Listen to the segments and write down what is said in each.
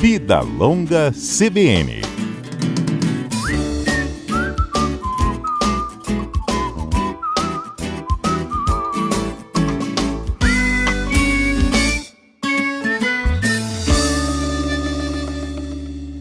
Vida Longa CBN.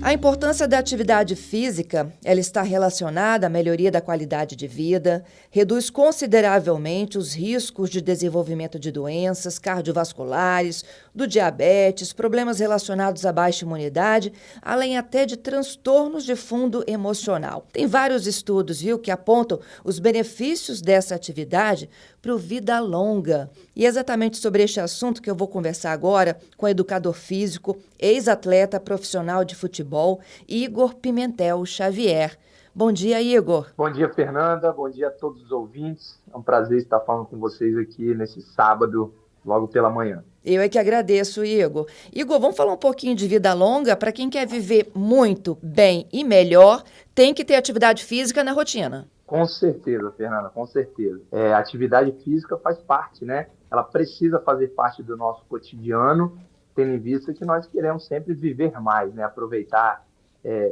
A importância da atividade física, ela está relacionada à melhoria da qualidade de vida, reduz consideravelmente os riscos de desenvolvimento de doenças cardiovasculares, do diabetes, problemas relacionados à baixa imunidade, além até de transtornos de fundo emocional. Tem vários estudos, que apontam os benefícios dessa atividade para o vida longa. E é exatamente sobre este assunto que eu vou conversar agora com o educador físico, ex-atleta profissional de futebol, Igor Pimentel Xavier. Bom dia, Igor. Bom dia, Fernanda. Bom dia a todos os ouvintes. É um prazer estar falando com vocês aqui nesse sábado, logo pela manhã. Eu é que agradeço, Igor. Igor, vamos falar um pouquinho de vida longa? Para quem quer viver muito, bem e melhor, tem que ter atividade física na rotina. Com certeza, Fernanda, com certeza. A atividade física faz parte, né? Ela precisa fazer parte do nosso cotidiano, tendo em vista que nós queremos sempre viver mais, né? Aproveitar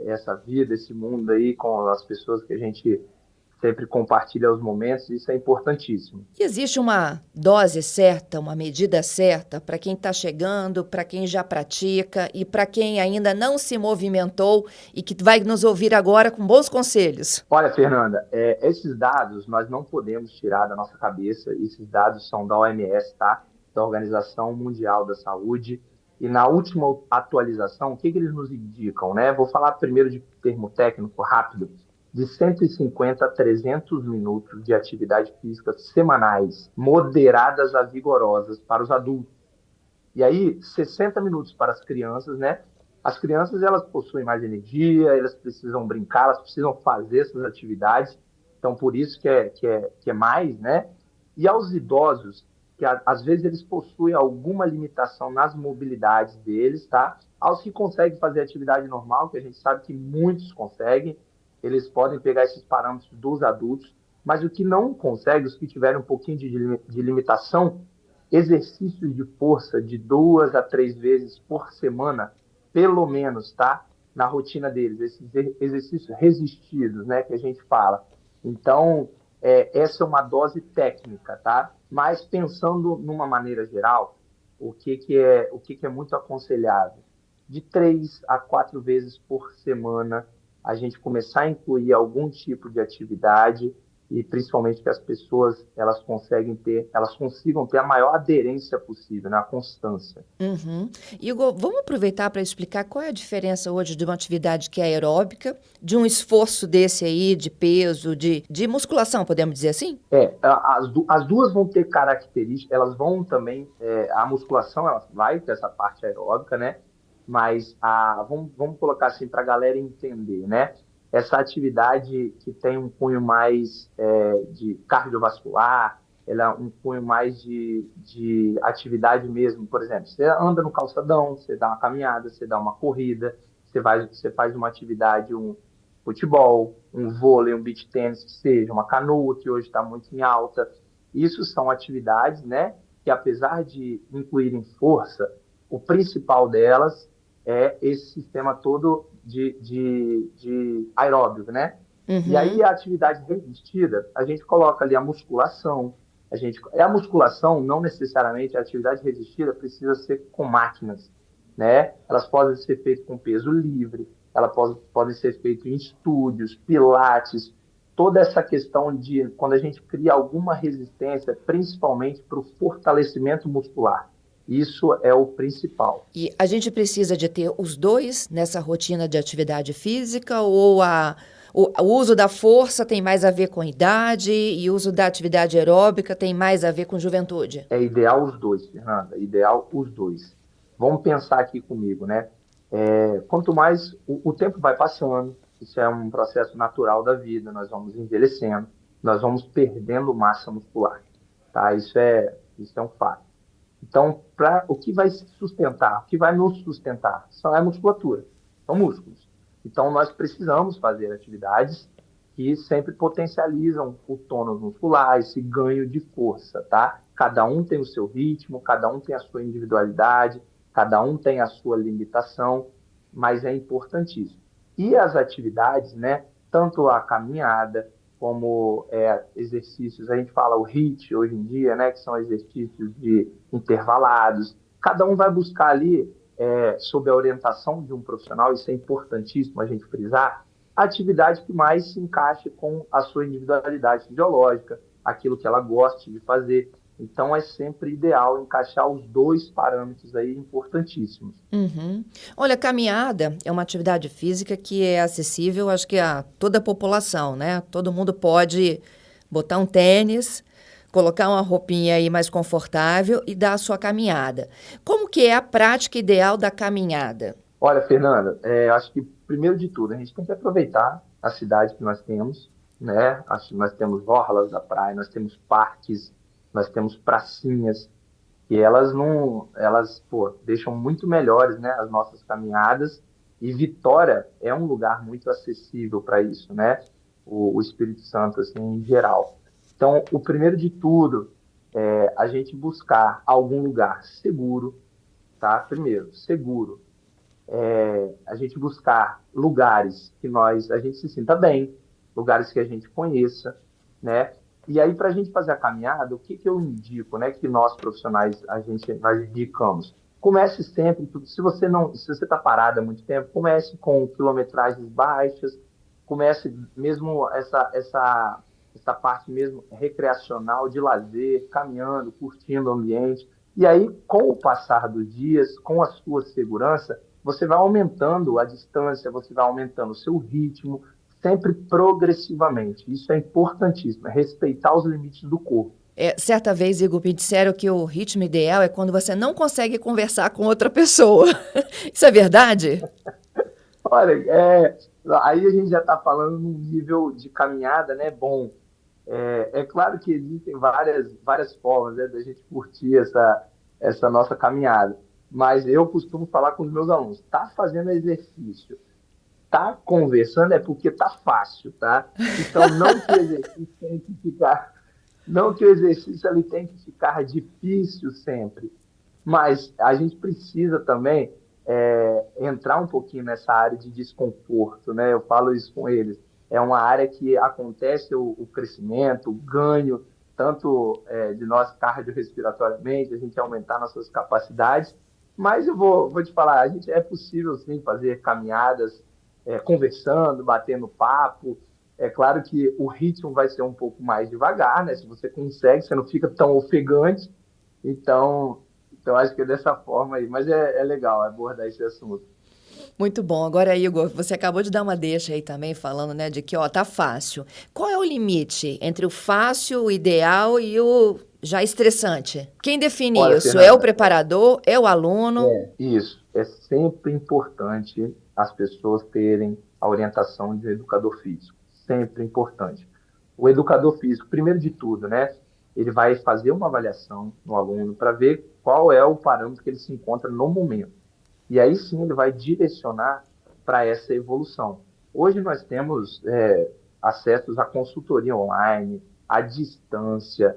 essa vida, esse mundo aí com as pessoas que a gente sempre compartilha os momentos, isso é importantíssimo. E existe uma dose certa, uma medida certa para quem está chegando, para quem já pratica e para quem ainda não se movimentou e que vai nos ouvir agora com bons conselhos? Olha, Fernanda, esses dados nós não podemos tirar da nossa cabeça, esses dados são da OMS, tá? Da Organização Mundial da Saúde. E na última atualização, o que eles nos indicam, né? Vou falar primeiro de termo técnico rápido, de 150 a 300 minutos de atividade física semanais, moderadas a vigorosas para os adultos. E aí, 60 minutos para as crianças, né? As crianças, elas possuem mais energia, elas precisam brincar, elas precisam fazer essas atividades, então por isso que é mais, né? E aos idosos, que às vezes eles possuem alguma limitação nas mobilidades deles, tá? Aos que conseguem fazer atividade normal, que a gente sabe que muitos conseguem, eles podem pegar esses parâmetros dos adultos, mas o que não consegue, os que tiverem um pouquinho de limitação, exercícios de força de 2 a 3 vezes por semana, pelo menos, tá? Na rotina deles, esses exercícios resistidos, né, que a gente fala. Então, essa é uma dose técnica, tá? Mas pensando numa maneira geral, o que é muito aconselhável? De 3 a 4 vezes por semana, a gente começar a incluir algum tipo de atividade e principalmente que as pessoas elas consigam ter a maior aderência possível, né? A constância. Uhum. Igor, vamos aproveitar para explicar qual é a diferença hoje de uma atividade que é aeróbica, de um esforço desse aí, de peso, de musculação, podemos dizer assim? As duas vão ter características, elas vão também, a musculação ela vai ter essa parte aeróbica, né? Mas vamos colocar assim para a galera entender, né? Essa atividade que tem um cunho mais de cardiovascular, ela é um cunho mais de atividade mesmo. Por exemplo, você anda no calçadão, você dá uma caminhada, você dá uma corrida, você faz uma atividade, um futebol, um vôlei, um beach tennis, que seja, uma canoa, que hoje está muito em alta. Isso são atividades, né, que apesar de incluírem força, o principal delas é esse sistema todo de aeróbico, né? Uhum. E aí a atividade resistida, a gente coloca ali a musculação, a musculação, não necessariamente a atividade resistida precisa ser com máquinas, né? Elas podem ser feitas com peso livre, elas podem ser feitas em estúdios, pilates, toda essa questão de quando a gente cria alguma resistência, principalmente para o fortalecimento muscular. Isso é o principal. E a gente precisa de ter os dois nessa rotina de atividade física ou o uso da força tem mais a ver com idade e o uso da atividade aeróbica tem mais a ver com juventude? É ideal os dois, Fernanda, ideal os dois. Vamos pensar aqui comigo, né? Quanto mais o tempo vai passando, isso é um processo natural da vida, nós vamos envelhecendo, nós vamos perdendo massa muscular, tá? Isso é um fato. Então, o que vai sustentar, o que vai nos sustentar, é a musculatura, são músculos. Então, nós precisamos fazer atividades que sempre potencializam o tônus muscular, esse ganho de força, tá? Cada um tem o seu ritmo, cada um tem a sua individualidade, cada um tem a sua limitação. mas é importantíssimo. E as atividades, né, tanto a caminhada como exercícios, a gente fala o HIIT hoje em dia, né, que são exercícios de intervalados, cada um vai buscar ali, sob a orientação de um profissional, isso é importantíssimo a gente frisar, a atividade que mais se encaixe com a sua individualidade fisiológica, aquilo que ela goste de fazer. Então, é sempre ideal encaixar os dois parâmetros aí importantíssimos. Uhum. Olha, caminhada é uma atividade física que é acessível, acho que a toda a população, né? Todo mundo pode botar um tênis, colocar uma roupinha aí mais confortável e dar a sua caminhada. Como que é a prática ideal da caminhada? Olha, Fernanda, acho que, primeiro de tudo, a gente tem que aproveitar a cidade que nós temos, né? Acho que nós temos orlas da praia, nós temos parques, nós temos pracinhas, e pô, deixam muito melhores, né, as nossas caminhadas, e Vitória é um lugar muito acessível para isso, né, o Espírito Santo, assim, em geral. Então, o primeiro de tudo é a gente buscar algum lugar seguro, tá? Primeiro, seguro. A gente buscar lugares que a gente se sinta bem, lugares que a gente conheça, né? E aí, para a gente fazer a caminhada, o que eu indico, né? Que nós profissionais nós indicamos. Comece sempre, se você está parado há muito tempo, comece com quilometragens baixas, comece mesmo essa parte mesmo recreacional, de lazer, caminhando, curtindo o ambiente. E aí, com o passar dos dias, com a sua segurança, você vai aumentando a distância, você vai aumentando o seu ritmo, sempre progressivamente. Isso é importantíssimo, é respeitar os limites do corpo. Certa vez, Igor, me disseram que o ritmo ideal é quando você não consegue conversar com outra pessoa. Isso é verdade? Olha, aí a gente já está falando num nível de caminhada, né? Bom, é claro que existem várias formas, né, da gente curtir essa nossa caminhada, mas eu costumo falar com os meus alunos, tá fazendo exercício, tá conversando é porque tá fácil, tá? Então não que o exercício ele tem que ficar difícil sempre, mas a gente precisa também entrar um pouquinho nessa área de desconforto, né? Eu falo isso com eles. É uma área que acontece o crescimento, o ganho, tanto de nós cardiorrespiratoriamente, a gente aumentar nossas capacidades, mas eu vou te falar, é possível sim fazer caminhadas conversando, batendo papo. É claro que o ritmo vai ser um pouco mais devagar, né? Se você consegue, você não fica tão ofegante. Então acho que é dessa forma aí. Mas é legal abordar esse assunto. Muito bom. Agora, Igor, você acabou de dar uma deixa aí também, falando, né, de que, ó, tá fácil. Qual é o limite entre o fácil, o ideal e o já estressante? Quem define Olha, isso? É o Fernanda, preparador? É o aluno? isso. É sempre importante as pessoas terem a orientação de um educador físico. Sempre importante. O educador físico, primeiro de tudo, né? Ele vai fazer uma avaliação no aluno para ver qual é o parâmetro que ele se encontra no momento. E aí sim ele vai direcionar para essa evolução. Hoje nós temos acessos à consultoria online, à distância,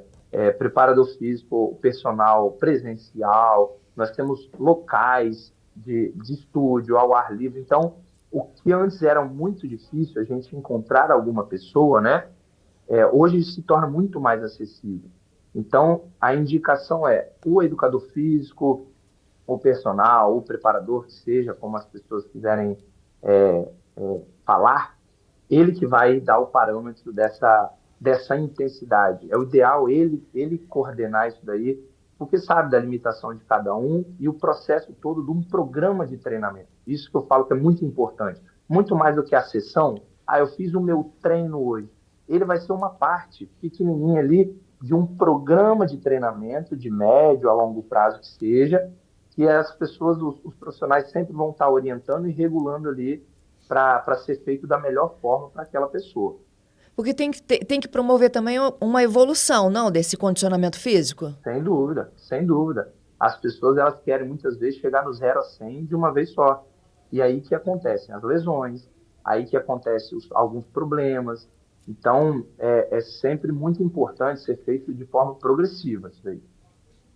preparador físico, personal presencial, nós temos locais de estúdio ao ar livre. Então, o que antes era muito difícil, a gente encontrar alguma pessoa, né? Hoje se torna muito mais acessível. Então, a indicação é o educador físico, o personal, o preparador, que seja, como as pessoas quiserem falar, ele que vai dar o parâmetro dessa intensidade. É o ideal ele coordenar isso daí, porque sabe da limitação de cada um e o processo todo de um programa de treinamento. Isso que eu falo que é muito importante. Muito mais do que a sessão, eu fiz o meu treino hoje. Ele vai ser uma parte pequenininha ali de um programa de treinamento de médio a longo prazo que seja, que as pessoas, os profissionais sempre vão estar orientando e regulando ali para ser feito da melhor forma para aquela pessoa. Porque tem que promover também uma evolução, não, desse condicionamento físico? Sem dúvida, sem dúvida. As pessoas elas querem muitas vezes chegar no 0 a 100 de uma vez só. E aí que acontecem as lesões, aí que acontecem alguns problemas. Então, é sempre muito importante ser feito de forma progressiva isso daí.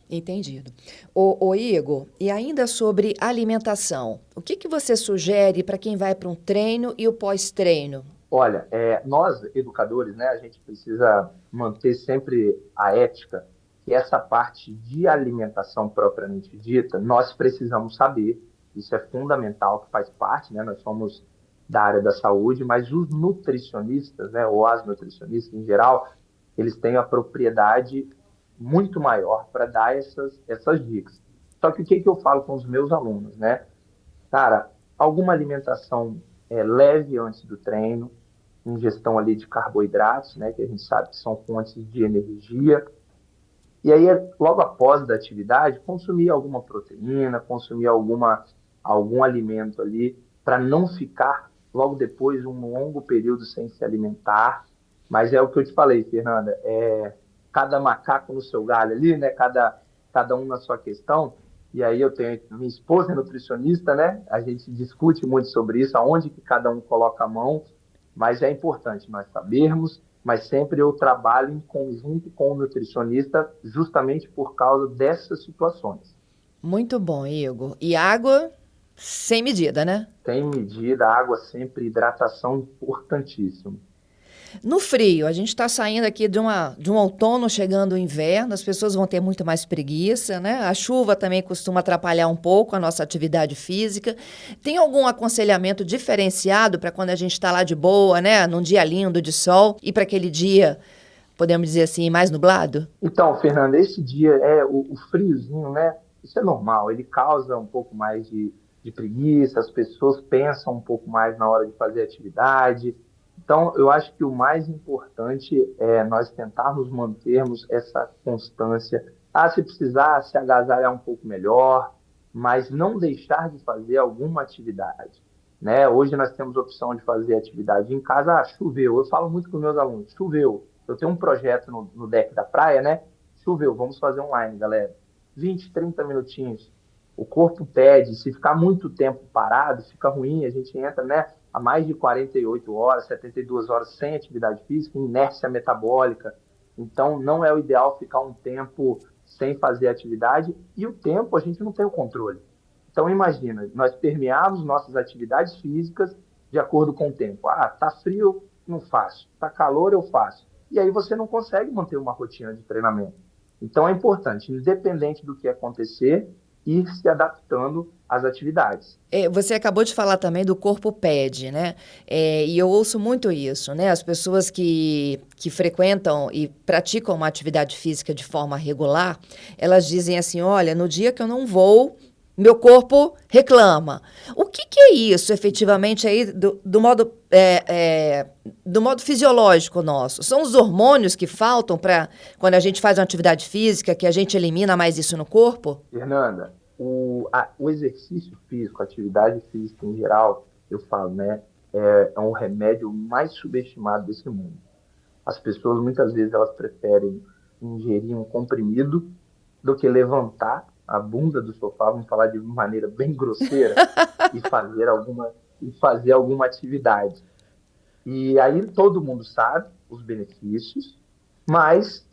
Entendido. Ô Igor, e ainda sobre alimentação, o que você sugere para quem vai para um treino e o pós-treino? Olha, nós, educadores, né, a gente precisa manter sempre a ética, que essa parte de alimentação propriamente dita, nós precisamos saber, isso é fundamental, que faz parte, né, nós somos da área da saúde, mas os nutricionistas, né, ou as nutricionistas em geral, eles têm a propriedade muito maior para dar essas dicas. Só que o que que eu falo com os meus alunos, né? Cara, alguma alimentação leve antes do treino, ingestão ali de carboidratos, né, que a gente sabe que são fontes de energia. E aí, logo após da atividade, consumir alguma proteína, consumir algum alimento ali, para não ficar logo depois um longo período sem se alimentar. Mas é o que eu te falei, Fernanda, cada macaco no seu galho ali, né? Cada um na sua questão. E aí eu tenho minha esposa é nutricionista, né? A gente discute muito sobre isso, aonde que cada um coloca a mão, mas é importante nós sabermos, mas sempre eu trabalho em conjunto com o nutricionista justamente por causa dessas situações. Muito bom, Igor. E água sem medida, né? Tem medida, água sempre, hidratação importantíssimo. No frio, a gente está saindo aqui de um outono, chegando o inverno, as pessoas vão ter muito mais preguiça, né? A chuva também costuma atrapalhar um pouco a nossa atividade física. Tem algum aconselhamento diferenciado para quando a gente está lá de boa, né? Num dia lindo de sol e para aquele dia, podemos dizer assim, mais nublado? Então, Fernanda, esse dia o friozinho, né? Isso é normal, ele causa um pouco mais de preguiça, as pessoas pensam um pouco mais na hora de fazer atividade. Então, eu acho que o mais importante é nós tentarmos mantermos essa constância. Ah, se precisar, se agasalhar um pouco melhor, mas não deixar de fazer alguma atividade, né? Hoje nós temos a opção de fazer atividade em casa. Ah, choveu. Eu falo muito com meus alunos, choveu. Eu tenho um projeto no deck da praia, né? Choveu, vamos fazer online, galera. 20, 30 minutinhos. O corpo pede, se ficar muito tempo parado, fica ruim, a gente entra, né, a mais de 48 horas, 72 horas sem atividade física, inércia metabólica. Então, não é o ideal ficar um tempo sem fazer atividade e o tempo a gente não tem o controle. Então, imagina, nós permearmos nossas atividades físicas de acordo com o tempo. Ah, tá frio, não faço. Tá calor, eu faço. E aí você não consegue manter uma rotina de treinamento. Então, é importante, independente do que acontecer, ir se adaptando às atividades. Você acabou de falar também do corpo pede, né? E eu ouço muito isso, né? As pessoas que frequentam e praticam uma atividade física de forma regular, elas dizem assim, olha, no dia que eu não vou, meu corpo reclama. O que é isso, efetivamente, aí do modo fisiológico nosso? São os hormônios que faltam para quando a gente faz uma atividade física, que a gente elimina mais isso no corpo? Fernanda, o exercício físico, a atividade física em geral, eu falo, né, é um remédio mais subestimado desse mundo. As pessoas, muitas vezes, elas preferem ingerir um comprimido do que levantar a bunda do sofá, vamos falar de maneira bem grosseira, e fazer alguma atividade. E aí todo mundo sabe os benefícios, mas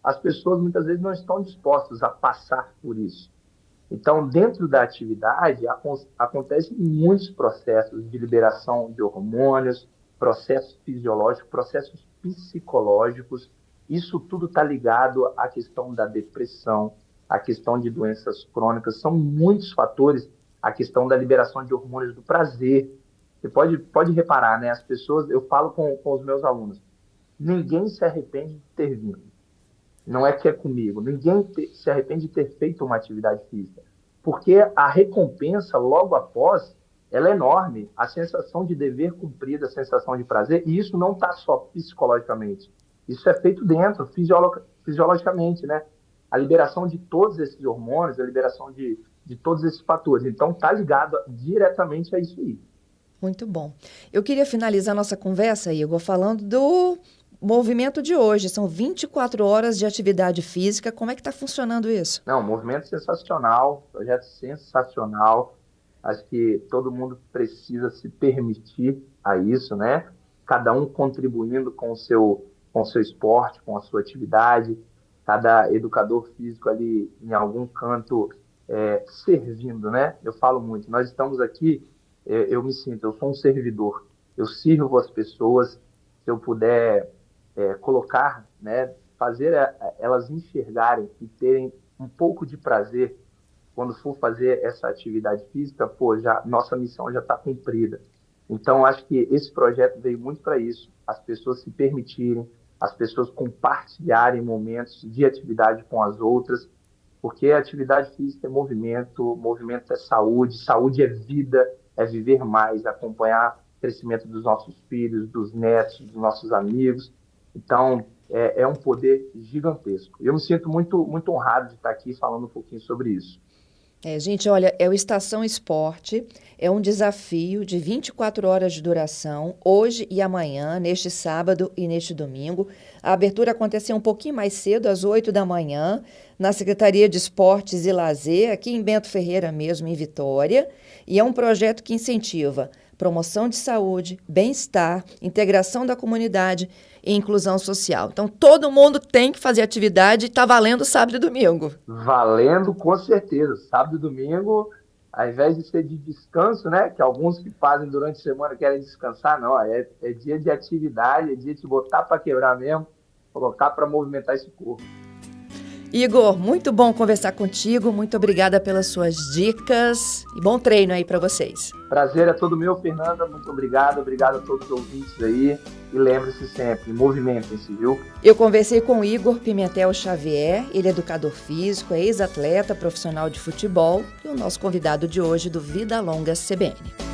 as pessoas muitas vezes não estão dispostas a passar por isso. Então, dentro da atividade, acontecem muitos processos de liberação de hormônios, processos fisiológicos, processos psicológicos. Isso tudo está ligado à questão da depressão, à questão de doenças crônicas. São muitos fatores, a questão da liberação de hormônios do prazer. Você pode reparar, né? As pessoas, eu falo com os meus alunos, ninguém se arrepende de ter vindo. Não é que é comigo. Ninguém se arrepende de ter feito uma atividade física. Porque a recompensa, logo após, ela é enorme. A sensação de dever cumprido, a sensação de prazer, e isso não está só psicologicamente. Isso é feito dentro, fisiologicamente, né? A liberação de todos esses hormônios, a liberação de todos esses fatores. Então, está ligado diretamente a isso aí. Muito bom. Eu queria finalizar nossa conversa, Igor, falando do movimento de hoje. São 24 horas de atividade física. Como é que está funcionando isso? Não, movimento sensacional, projeto sensacional. Acho que todo mundo precisa se permitir a isso, né? Cada um contribuindo com o seu esporte, com a sua atividade. cada educador físico ali em algum canto servindo, né? Eu falo muito, nós estamos aqui, eu me sinto, eu sou um servidor, eu sirvo as pessoas, se eu puder colocar, né, fazer elas enxergarem e terem um pouco de prazer quando for fazer essa atividade física, pô, já, nossa missão já está cumprida. Então, acho que esse projeto veio muito para isso, as pessoas se permitirem, as pessoas compartilharem momentos de atividade com as outras, porque a atividade física é movimento, movimento é saúde, saúde é vida, é viver mais, acompanhar o crescimento dos nossos filhos, dos netos, dos nossos amigos. Então, é um poder gigantesco. Eu me sinto muito, muito honrado de estar aqui falando um pouquinho sobre isso. Gente, olha, é o Estação Esporte, é um desafio de 24 horas de duração, hoje e amanhã, neste sábado e neste domingo. A abertura aconteceu um pouquinho mais cedo, às 8 da manhã, na Secretaria de Esportes e Lazer, aqui em Bento Ferreira mesmo, em Vitória, e é um projeto que incentiva promoção de saúde, bem-estar, integração da comunidade e inclusão social. Então, todo mundo tem que fazer atividade e está valendo sábado e domingo. Valendo, com certeza. Sábado e domingo, ao invés de ser de descanso, né, que alguns que fazem durante a semana querem descansar, não, é dia de atividade, é dia de botar para quebrar mesmo, colocar para movimentar esse corpo. Igor, muito bom conversar contigo, muito obrigada pelas suas dicas e bom treino aí para vocês. Prazer é todo meu, Fernanda, muito obrigado a todos os ouvintes aí e lembre-se sempre, movimentem-se, viu? Eu conversei com o Igor Pimentel Xavier, ele é educador físico, é ex-atleta profissional de futebol e o nosso convidado de hoje do Vida Longa CBN.